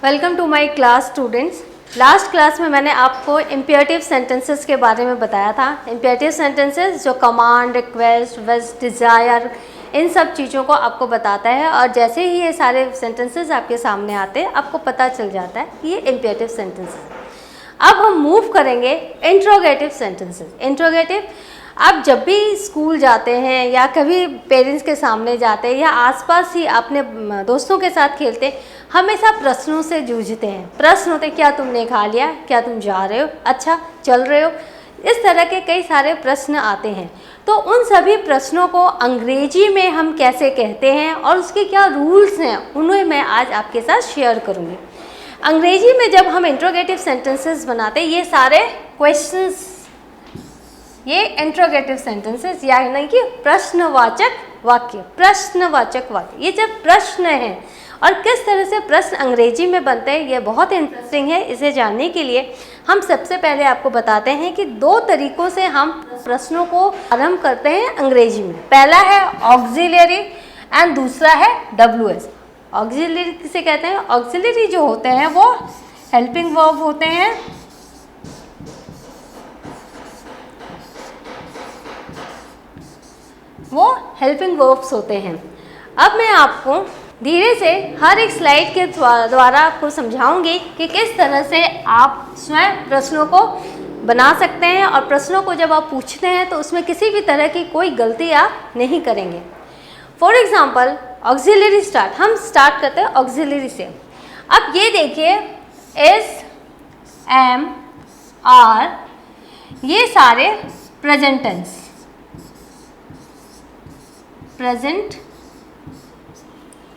Welcome to my class students. Last class में मैंने आपको इम्पेरेटिव सेंटेंसेस के बारे में बताया था। इम्पेरेटिव सेंटेंसेस जो कमांड, रिक्वेस्ट, विश, डिज़ायर, इन सब चीज़ों को आपको बताता है और जैसे ही ये सारे सेंटेंसेस आपके सामने आते हैं आपको पता चल जाता है कि ये इम्पेरेटिव सेंटेंसेस। अब हम मूव करेंगे इंट्रोगेटिव सेंटेंसेस। इंट्रोगेटिव, आप जब भी स्कूल जाते हैं या कभी पेरेंट्स के सामने जाते हैं या आसपास ही अपने दोस्तों के साथ खेलते हैं, हमेशा प्रश्नों से जूझते हैं। प्रश्न होते, क्या तुमने खा लिया, क्या तुम जा रहे हो, अच्छा चल रहे हो, इस तरह के कई सारे प्रश्न आते हैं। तो उन सभी प्रश्नों को अंग्रेजी में हम कैसे कहते हैं और उसके क्या रूल्स हैं, उन्हें मैं आज आपके साथ शेयर करूँगी। अंग्रेजी में जब हम इंट्रोगेटिव सेंटेंसेस बनाते हैं, ये सारे क्वेश्चंस, ये इंट्रोगेटिव सेंटेंसेस यानी कि प्रश्नवाचक वाक्य। प्रश्नवाचक वाक्य, ये जब प्रश्न है और किस तरह से प्रश्न अंग्रेजी में बनते हैं, ये बहुत इंटरेस्टिंग है। इसे जानने के लिए हम सबसे पहले आपको बताते हैं कि दो तरीकों से हम प्रश्नों को आरंभ करते हैं अंग्रेजी में। पहला है ऑक्सिलरी एंड दूसरा है WS। ऑक्सिलरी किसे कहते हैं? ऑक्सिलरी जो होते हैं वो हेल्पिंग वर्ब होते हैं, वो हेल्पिंग वर्ब्स होते हैं। अब मैं आपको धीरे से हर एक स्लाइड के द्वारा आपको समझाऊंगी कि किस तरह से आप स्वयं प्रश्नों को बना सकते हैं और प्रश्नों को जब आप पूछते हैं तो उसमें किसी भी तरह की कोई गलती आप नहीं करेंगे। फॉर एग्जाम्पल ऑक्सिलरी स्टार्ट, हम स्टार्ट करते हैं ऑक्सिलरी से। अब ये देखिए, एस, एम, आर, ये सारे present tense, present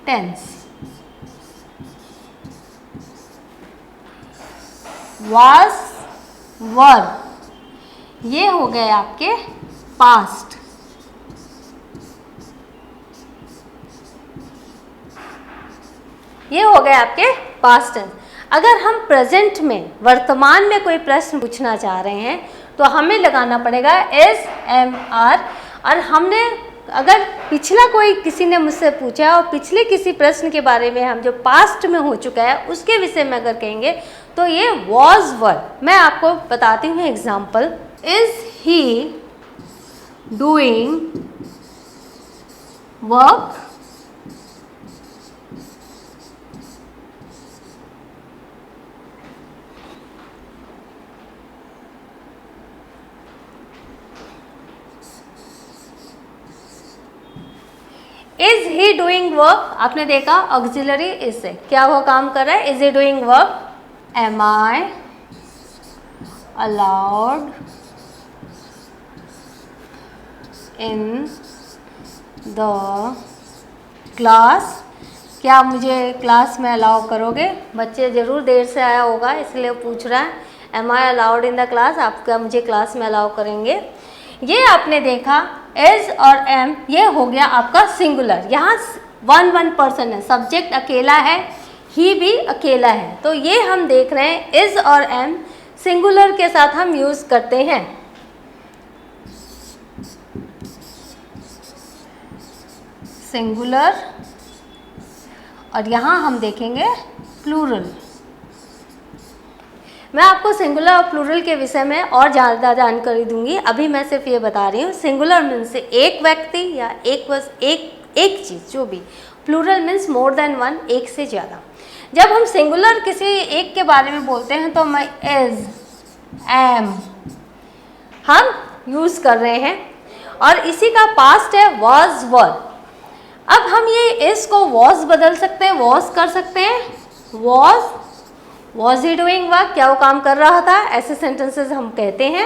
tense. Was, were, ये हो गए आपके पास्ट। ये हो गए आपके पास्ट टेंस। अगर हम प्रेजेंट में, वर्तमान में कोई प्रश्न पूछना चाह रहे हैं तो हमें लगाना पड़ेगा एस, एम, आर। और हमने अगर पिछला कोई किसी ने मुझसे पूछा और पिछले किसी प्रश्न के बारे में हम जो पास्ट में हो चुका है उसके विषय में अगर कहेंगे तो ये वॉज वर। मैं आपको बताती हूँ example. Is he doing work? Is he doing work? आपने देखा ऑक्सिलरी इज से क्या वो काम कर रहा है? Is he doing work? Am I allowed in the class? क्या मुझे क्लास में अलाउ करोगे? बच्चे जरूर देर से आया होगा इसलिए पूछ रहा है am I allowed in the class, आप क्या मुझे क्लास में अलाउ करेंगे? ये आपने देखा इज और एम, ये हो गया आपका सिंगुलर। यहाँ वन पर्सन है, सब्जेक्ट अकेला है, ही भी अकेला है। तो ये हम देख रहे हैं इज और एम सिंगुलर के साथ हम यूज करते हैं। सिंगुलर, और यहाँ हम देखेंगे प्लूरल। मैं आपको सिंगुलर और प्लूरल के विषय में और ज़्यादा जानकारी दूंगी, अभी मैं सिर्फ ये बता रही हूँ। सिंगुलर मीन्स एक व्यक्ति या एक चीज़, जो भी। Plural means more than one, एक से ज़्यादा। जब हम सिंगुलर किसी एक के बारे में बोलते हैं तो मैं इज, एम हम यूज़ कर रहे हैं और इसी का पास्ट है वॉज, वर। अब हम ये इस को वॉज बदल सकते हैं, वॉज कर सकते हैं। Was he doing work? क्या वो काम कर रहा था? ऐसे सेंटेंसेस हम कहते हैं।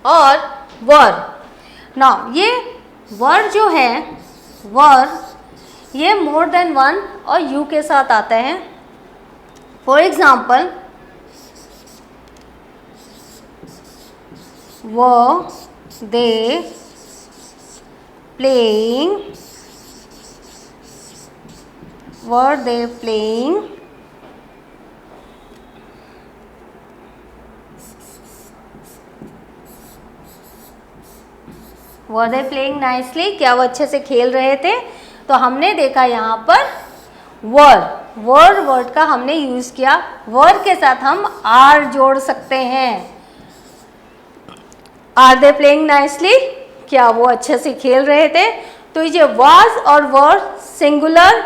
और वर, नाउ ये वर जो है, वर ये मोर देन वन और यू के साथ आता है। For example were they playing, were they playing were they playing nicely, क्या वो अच्छे से खेल रहे थे। तो हमने देखा यहाँ पर वर्ड का हमने यूज किया, वर्ड के साथ हम आर जोड़ सकते हैं। आर दे प्लेइंग नाइसली, क्या वो अच्छे से खेल रहे थे। तो ये वाज और वर सिंगुलर,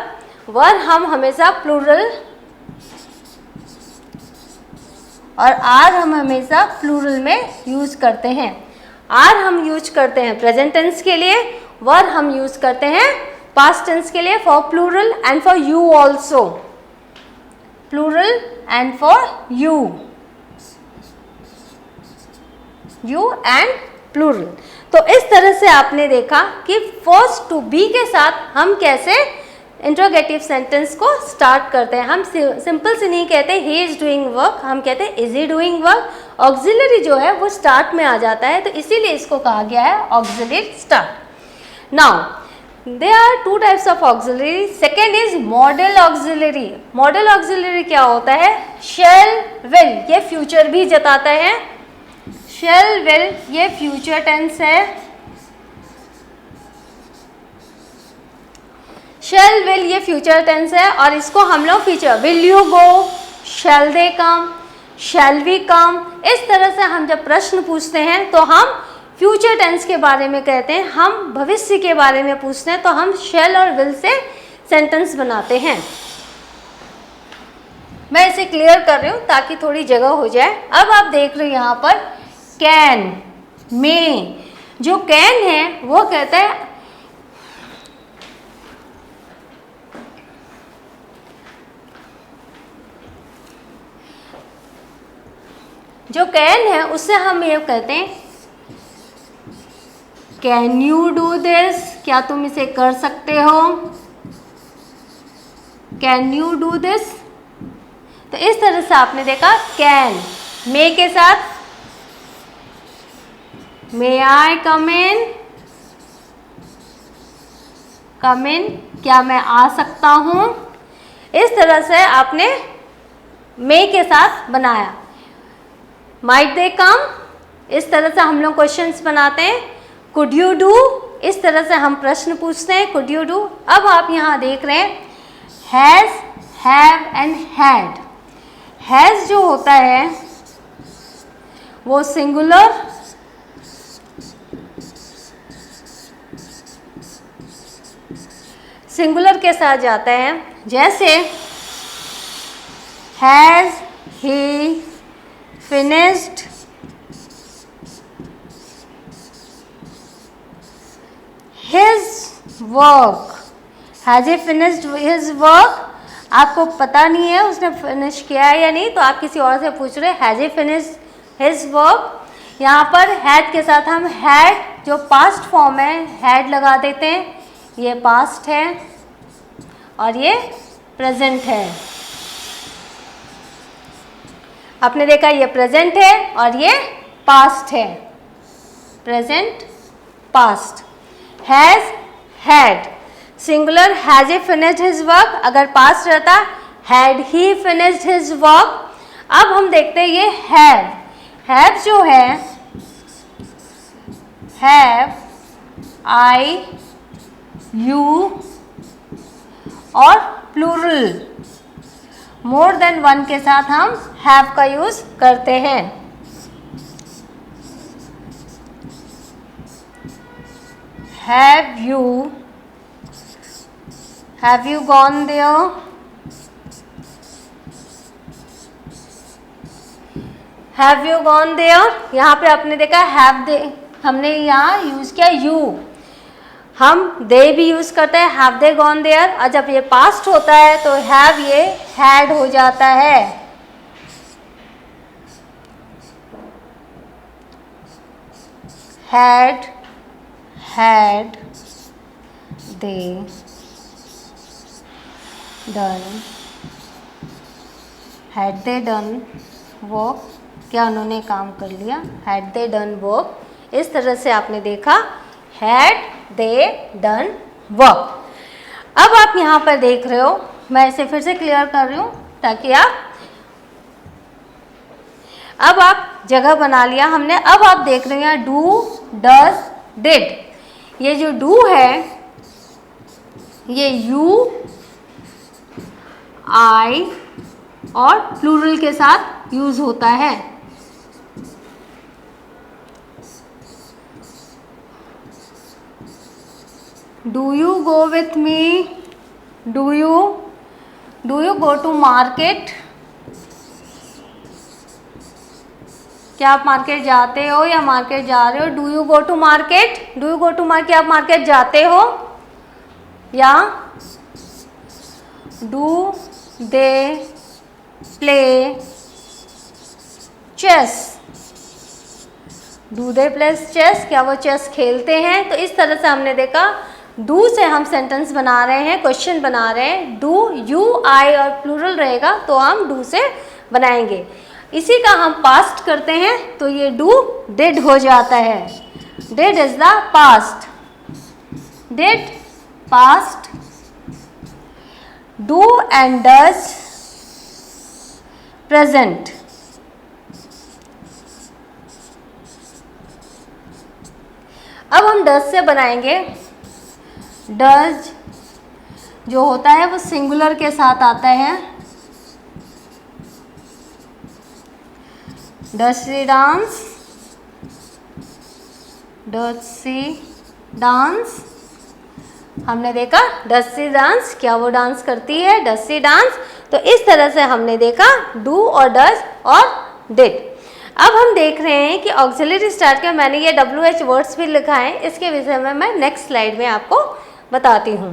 वर हम हमेशा प्लूरल और आर हम हमेशा प्लूरल में यूज करते हैं। आर हम यूज करते हैं प्रेजेंट टेंस के लिए, वर हम यूज करते हैं पास्ट टेंस के लिए, for plural and for you also, plural and for you and plural. तो इस तरह से आपने देखा कि फर्स्ट टू बी के साथ हम कैसे इंट्रोगेटिव सेंटेंस को स्टार्ट करते हैं। हम सिंपल से नहीं कहते ही इज डूइंग वर्क, हम कहते हैं is he doing work. Auxiliary जो है वो स्टार्ट में आ जाता है, तो इसीलिए इसको कहा गया है auxiliary start. Now there are two types of auxiliary. Second is modal auxiliary. Modal auxiliary क्या होता है? शैल विल, ये फ्यूचर भी जताता है। शैल विल ये फ्यूचर टेंस है। शैल विल ये फ्यूचर टेंस है और इसको हम लोग future, will you go, shall they come, shall we come, इस तरह से हम जब प्रश्न पूछते हैं तो हम फ्यूचर टेंस के बारे में कहते हैं। हम भविष्य के बारे में पूछते हैं तो हम शैल और विल से सेंटेंस बनाते हैं। मैं इसे क्लियर कर रही हूँ ताकि थोड़ी जगह हो जाए। अब आप देख रहे हो यहाँ पर कैन, मे, जो कैन है वो कहता है जो कैन है उससे हम ये कहते हैं कैन यू डू दिस, क्या तुम इसे कर सकते हो, कैन यू डू दिस। तो इस तरह से आपने देखा कैन, मे के साथ मे आई कम इन, कम इन, क्या मैं आ सकता हूँ। इस तरह से आपने मे के साथ बनाया। माइट दे कम, इस तरह से हम लोग क्वेश्चंस बनाते हैं। कुड यू डू, इस तरह से हम प्रश्न पूछते हैं, कुड यू डू। अब आप यहाँ देख रहे हैं has, have and had. Has जो होता है वो सिंगुलर के साथ जाता है। जैसे has he finished his work, has he finished his work. आपको पता नहीं है उसने फिनिश किया है या नहीं, तो आप किसी और से पूछ रहे has he finished his work. यहाँ पर हैड के साथ हम हैड जो पास्ट फॉर्म है हैड लगा देते हैं। ये पास्ट है और ये प्रेजेंट है। आपने देखा ये प्रेजेंट है और ये पास्ट है, present past. Has, had, singular has he finished his work, अगर पास्ट रहता had he finished his work. अब हम देखते हैं ये हैव, हैव जो है हैव, आई, यू और प्लूरल मोर देन वन के साथ हम हैव का यूज करते हैं। Have you gone there, have you gone there. यहाँ पे आपने देखा हैव दे, हमने यहाँ यूज किया यू, हम दे भी यूज करते हैं हैव दे गॉन देयर। और जब ये पास्ट होता है तो हैव ये हैड हो जाता है। Had, had they done, had they done work, क्या उन्होंने काम कर लिया, हैड दे डन वर्क। इस तरह से आपने देखा हैड दे डन वर्क। अब आप यहाँ पर देख रहे हो, मैं इसे फिर से क्लियर कर रही हूँ ताकि अब आप जगह बना लिया हमने। अब आप देख रहे हैं डू, डज, डिड। ये जो डू है ये यू आई और प्लूरल के साथ यूज होता है। Do you go with me, do you go to market, क्या आप मार्केट जाते हो या मार्केट जा रहे हो? Do you go to market, do you go to market, आप मार्केट जाते हो? या do they play chess, do they play chess, क्या वो चेस खेलते हैं? तो इस तरह से हमने देखा डू से हम सेंटेंस बना रहे हैं, क्वेश्चन बना रहे हैं। डू यू आई और प्लूरल रहेगा तो हम डू से बनाएंगे। इसी का हम पास्ट करते हैं तो ये डू डिड हो जाता है। Did is the past, did past, do and does present. अब हम डज से बनाएंगे। डज जो होता है वो सिंगुलर के साथ आता है। Does she dance, does she dance, हमने देखा डज शी डांस, क्या वो डांस करती है? Does she dance. तो इस तरह से हमने देखा डू और डज और डिड। अब हम देख रहे हैं कि ऑक्सिलरी स्टार्ट के मैंने ये WH वर्ड्स भी लिखा है, इसके विषय में मैं नेक्स्ट स्लाइड में आपको बताती हूँ।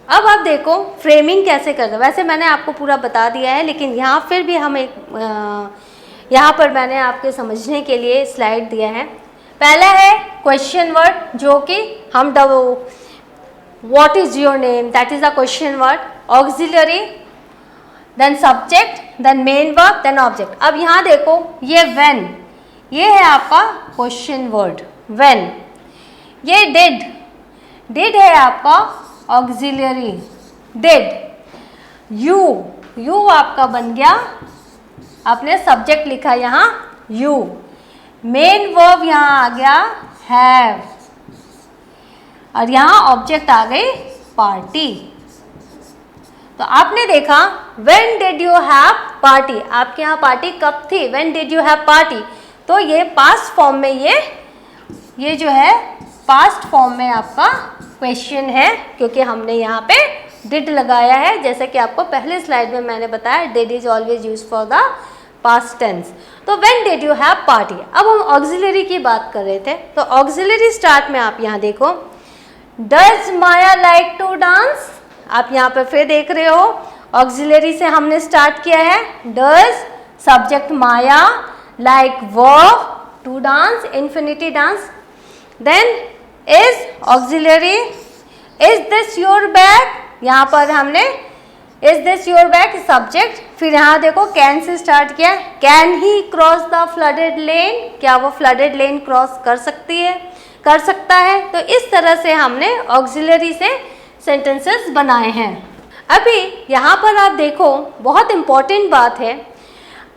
अब आप देखो फ्रेमिंग कैसे करते हैं। वैसे मैंने आपको पूरा बता दिया है, लेकिन यहाँ फिर भी हम एक यहाँ पर मैंने आपके समझने के लिए स्लाइड दिया है। पहला है क्वेश्चन वर्ड, जो कि हम what is your name, that is the question word. Auxiliary, then subject, then main verb, then object. अब यहाँ देखो ये व्हेन, ये है आपका क्वेश्चन वर्ड व्हेन। ये डिड, डिड है आपका ऑक्सिलरी डिड। यू आपका बन गया, आपने सब्जेक्ट लिखा यहाँ यू। मेन वर्ब यहाँ आ गया हैव, और यहाँ ऑब्जेक्ट आ गई पार्टी। तो आपने देखा when did you have party, आपके यहाँ पार्टी कब थी? When did you have party. तो ये पास्ट फॉर्म में ये जो है पास्ट फॉर्म में आपका क्वेश्चन है, क्योंकि हमने यहाँ पे डिड लगाया है। जैसे कि आपको पहले स्लाइड में मैंने बताया did is always use for the past tense. तो when did you have party. अब हम ऑक्सिलरी की बात कर रहे थे, तो ऑक्सिलरी स्टार्ट में आप यहाँ देखो does Maya like to dance. आप यहाँ पे फिर देख रहे हो ऑक्सिलरी से हमने स्टार्ट किया है। Does subject Maya, like verb to dance, infinity dance. Then is auxiliary, is this your bag, यहाँ पर हमने is this your bag subject. फिर यहाँ देखो कैन से स्टार्ट किया, can he cross the flooded lane, क्या वो फ्लडेड लेन क्रॉस कर सकती है, कर सकता है। तो इस तरह से हमने ऑक्सिलरी से सेंटेंसेस बनाए हैं। अभी यहाँ पर आप देखो बहुत इम्पॉर्टेंट बात है,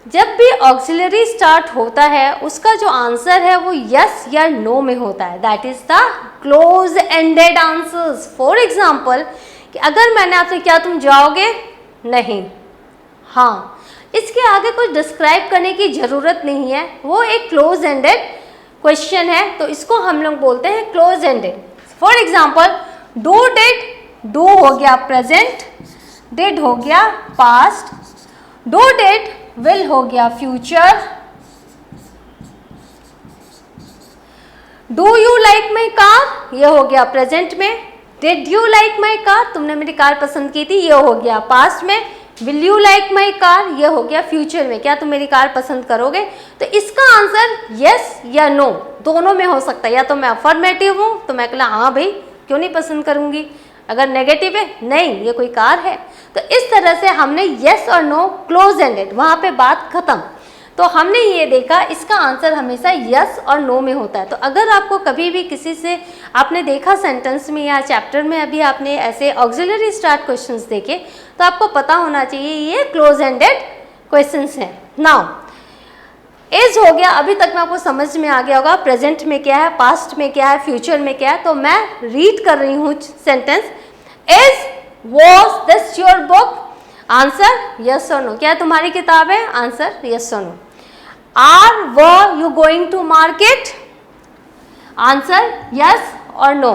जब भी ऑक्सिलरी स्टार्ट होता है उसका जो आंसर है वो यस या नो में होता है। That is the close ended answers. For example कि अगर मैंने आपसे क्या तुम जाओगे, नहीं, हाँ, इसके आगे कुछ डिस्क्राइब करने की ज़रूरत नहीं है, वो एक क्लोज एंडेड क्वेश्चन है, तो इसको हम लोग बोलते हैं close ended. For example do did, do हो गया प्रेजेंट, डिड हो गया पास्ट, डू डिड विल हो गया future, do you like my car ये हो गया प्रेजेंट में, did you like my car तुमने मेरी कार पसंद की थी ये हो गया पास्ट में, will you like my car ये हो गया फ्यूचर में, क्या तुम मेरी कार पसंद करोगे। तो इसका आंसर यस या नो दोनों में हो सकता है। या तो मैं अफर्मेटिव हूँ तो मैं कहला हाँ भाई क्यों नहीं पसंद करूँगी, अगर नेगेटिव है नहीं ये कोई कार है। तो इस तरह से हमने यस और नो क्लोज एंडेड, वहाँ पे बात खत्म। तो हमने ये देखा इसका आंसर हमेशा यस और नो में होता है। तो अगर आपको कभी भी किसी से आपने देखा सेंटेंस में या चैप्टर में अभी आपने ऐसे ऑक्सिलरी स्टार्ट क्वेश्चंस देखे तो आपको पता होना चाहिए ये क्लोज एंडेड क्वेश्चंस हैं। नाउ इज हो गया, अभी तक में आपको समझ में आ गया होगा प्रेजेंट में क्या है, पास्ट में क्या है, फ्यूचर में क्या है। तो मैं रीड कर रही हूँ sentence, is was this your book, answer yes और नो, क्या तुम्हारी किताब है, आंसर यस और no. Are were you going to market, answer yes और no.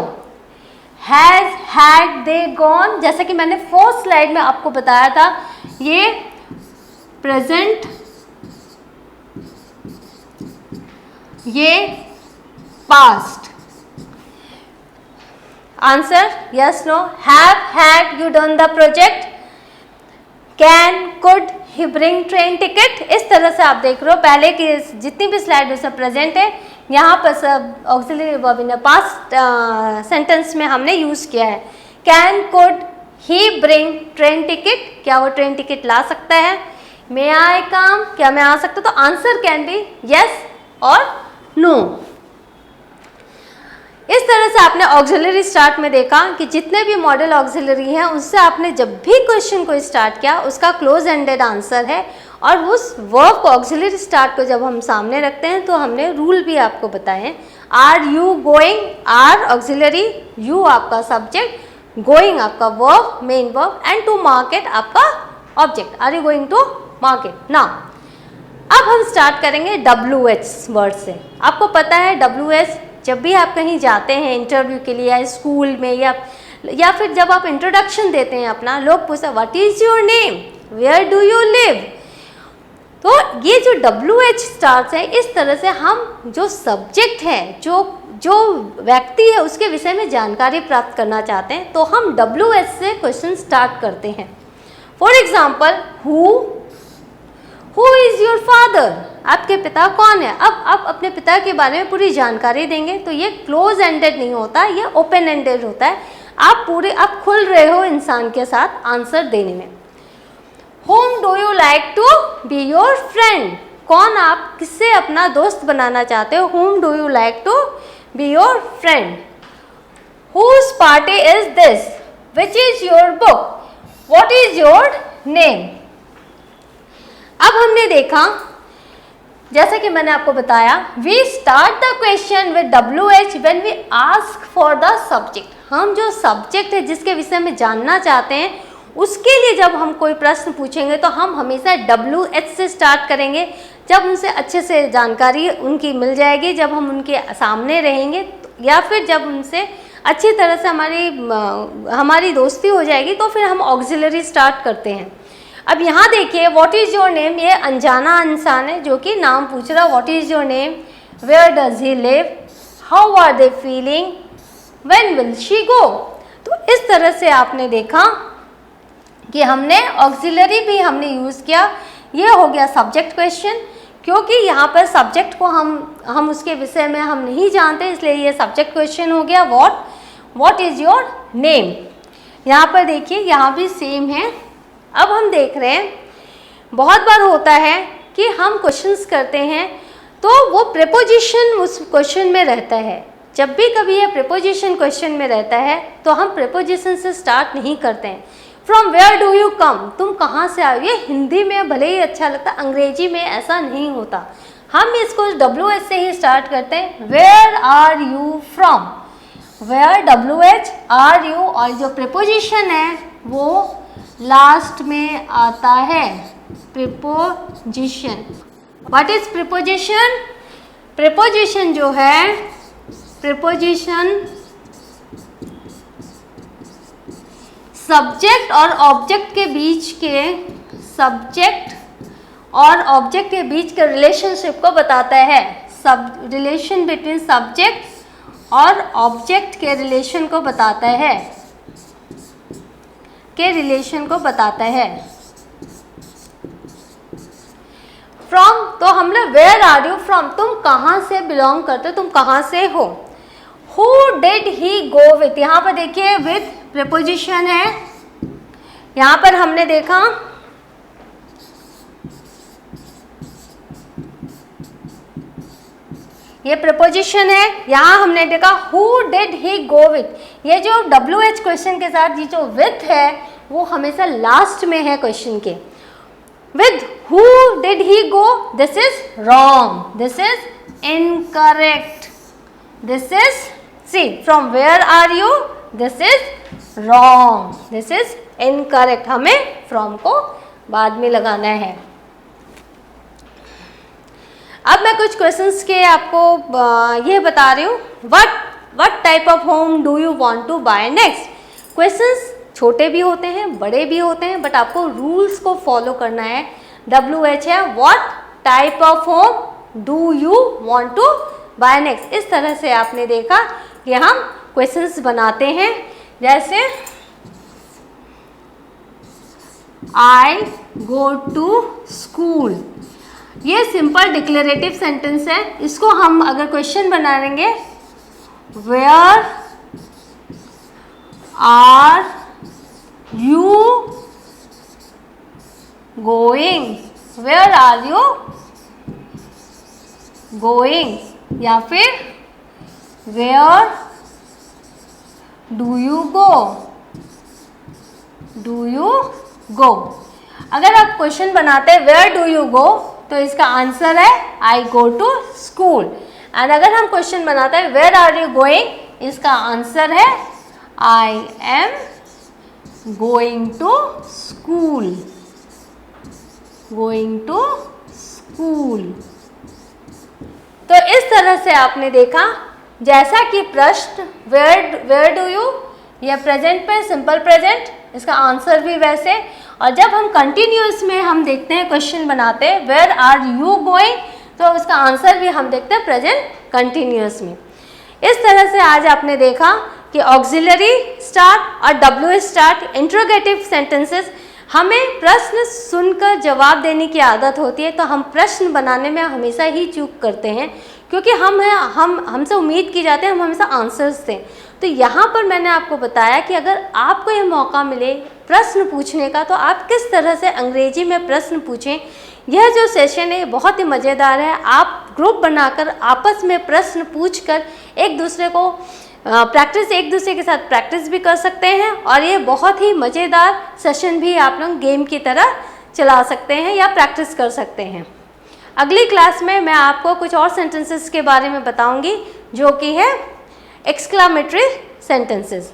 Has had they gone, जैसे कि मैंने फोर्थ स्लाइड में आपको बताया था, ये प्रेजेंट, ये past, answer yes no. Have had you done the project, can could he bring train ticket. इस तरह से आप देख रहे हो पहले की जितनी भी स्लाइड उसमें प्रेजेंट है, यहाँ पर सब auxiliary verb in past sentence में हमने यूज किया है। Can could he bring train ticket, क्या वो ट्रेन टिकट ला सकता है। मे आई कम, क्या मैं आ सकता, तो आंसर कैन बी यस और नो। इस तरह से आपने ऑक्सिलरी स्टार्ट में देखा कि जितने भी मॉडल ऑक्सिलरी हैं उससे आपने जब भी क्वेश्चन को स्टार्ट किया उसका क्लोज एंडेड आंसर है, और उस वर्ब को ऑक्सिलरी स्टार्ट को जब हम सामने रखते हैं तो हमने रूल भी आपको बताए। Are you going, are auxiliary, you आपका सब्जेक्ट, गोइंग आपका verb, main verb, and to market आपका object. Are you going to market. ना अब हम स्टार्ट करेंगे WH वर्ड से। आपको पता है WH, जब भी आप कहीं जाते हैं इंटरव्यू के लिए या स्कूल में या फिर जब आप इंट्रोडक्शन देते हैं अपना, लोग पूछते हैं what is your name, where do you live. तो ये जो WH स्टार्ट है, इस तरह से हम जो सब्जेक्ट है, जो व्यक्ति है उसके विषय में जानकारी प्राप्त करना चाहते हैं तो हम WH से क्वेश्चन स्टार्ट करते हैं। For example, who is your father, आपके पिता कौन है। अब आप अपने पिता के बारे में पूरी जानकारी देंगे तो ये क्लोज एंडेड नहीं होता, ये ओपन एंडेड होता है। आप खुल रहे हो इंसान के साथ आंसर देने में। Whom do you like to be your friend, कौन आप किससे अपना दोस्त बनाना चाहते हो। Whom do you like to be your friend. Whose party is this, which is your book, what is your name. अब हमने देखा, जैसा कि मैंने आपको बताया, we start the question with WH when we ask for the subject. हम जो सब्जेक्ट है जिसके विषय में जानना चाहते हैं उसके लिए जब हम कोई प्रश्न पूछेंगे तो हम हमेशा WH से स्टार्ट करेंगे। जब उनसे अच्छे से जानकारी उनकी मिल जाएगी, जब हम उनके सामने रहेंगे या फिर जब उनसे अच्छी तरह से हमारी दोस्ती हो जाएगी तो फिर हम ऑक्सिलरी स्टार्ट करते हैं। अब यहाँ देखिए, व्हाट इज़ योर नेम, ये अनजाना इंसान है जो कि नाम पूछ रहा है। What is your name, where does he live, how are they feeling, when will she go. तो इस तरह से आपने देखा कि हमने ऑक्सिलरी भी हमने यूज़ किया। ये हो गया सब्जेक्ट क्वेश्चन, क्योंकि यहाँ पर सब्जेक्ट को हम उसके विषय में हम नहीं जानते, इसलिए ये सब्जेक्ट क्वेश्चन हो गया। What is your name. यहाँ पर देखिए, यहाँ भी सेम है। अब हम देख रहे हैं, बहुत बार होता है कि हम क्वेश्चंस करते हैं तो वो प्रीपोजिशन उस क्वेश्चन में रहता है। जब भी कभी ये प्रीपोजिशन क्वेश्चन में रहता है तो हम प्रीपोजिशन से स्टार्ट नहीं करते हैं। From where do you come, तुम कहाँ से आए। ये हिंदी में भले ही अच्छा लगता, अंग्रेजी में ऐसा नहीं होता। हम इसको WH से ही स्टार्ट करते हैं। Where are you from, where WH are you, और जो प्रीपोजिशन है वो लास्ट में आता है, preposition. What is preposition. Preposition जो है, प्रीपोजिशन सब्जेक्ट और ऑब्जेक्ट के बीच के, सब्जेक्ट और ऑब्जेक्ट के बीच के रिलेशनशिप को बताता है। रिलेशन बिटवीन सब्जेक्ट और ऑब्जेक्ट के रिलेशन को बताता है, फ्रॉम, तो हमने वेयर आर यू फ्रॉम, तुम कहाँ से बिलोंग करते हो, तुम कहाँ से हो। Who did he go with, यहाँ पर देखिए विथ प्रीपोजिशन है। यहाँ पर हमने देखा ये प्रीपोजिशन है। यहाँ हमने देखा who did he go with. ये जो WH क्वेश्चन के साथ ये जो विथ है वो हमेशा लास्ट में है क्वेश्चन के। With who did he go? This is wrong. This is incorrect. This is, see, from where are you? This is wrong. This is incorrect. हमें from को बाद में लगाना है. अब मैं कुछ क्वेश्चंस के आपको ये बता रही हूँ. What type of home do you want to buy next? Questions छोटे भी होते हैं, बड़े भी होते हैं, बट आपको रूल्स को फॉलो करना है. WH है what type of home do you want to buy next. इस तरह से आपने देखा कि हम क्वेश्चंस बनाते हैं. जैसे आई गो टू स्कूल, ये सिंपल डिक्लेरेटिव सेंटेंस है. इसको हम अगर क्वेश्चन बनाएंगे, where are you going, where are you going, या फिर where do you go, अगर आप क्वेश्चन बनाते हैं where do you go तो इसका आंसर है I go to school. And अगर हम क्वेश्चन बनाते हैं where are you going, इसका आंसर है I am going to school. तो इस तरह से आपने देखा, जैसा कि प्रश्न वेयर डू यू, या प्रेजेंट पे सिंपल प्रेजेंट, इसका आंसर भी वैसे. और जब हम कंटिन्यूअस में हम देखते हैं क्वेश्चन बनाते हैं वेयर आर यू गोइंग, तो उसका आंसर भी हम देखते हैं प्रेजेंट कंटिन्यूअस में. इस तरह से आज आपने देखा कि ऑक्सिलरी स्टार्ट और डब्ल्यू स्टार्ट इंट्रोगेटिव सेंटेंसेस, हमें प्रश्न सुनकर जवाब देने की आदत होती है, तो हम प्रश्न बनाने में हमेशा ही चूक करते हैं, क्योंकि हमसे उम्मीद की जाती है हम हमेशा आंसर्स दें. तो यहाँ पर मैंने आपको बताया कि अगर आपको ये मौका मिले प्रश्न पूछने का, तो आप किस तरह से अंग्रेजी में प्रश्न पूछें. यह जो सेशन है बहुत ही मज़ेदार है. आप ग्रुप बनाकर आपस में प्रश्न पूछकर एक दूसरे को एक दूसरे के साथ प्रैक्टिस भी कर सकते हैं, और ये बहुत ही मज़ेदार सेशन भी आप लोग गेम की तरह चला सकते हैं या प्रैक्टिस कर सकते हैं. अगली क्लास में मैं आपको कुछ और सेंटेंसेस के बारे में बताऊंगी, जो कि है एक्सक्लामेटरी सेंटेंसेस.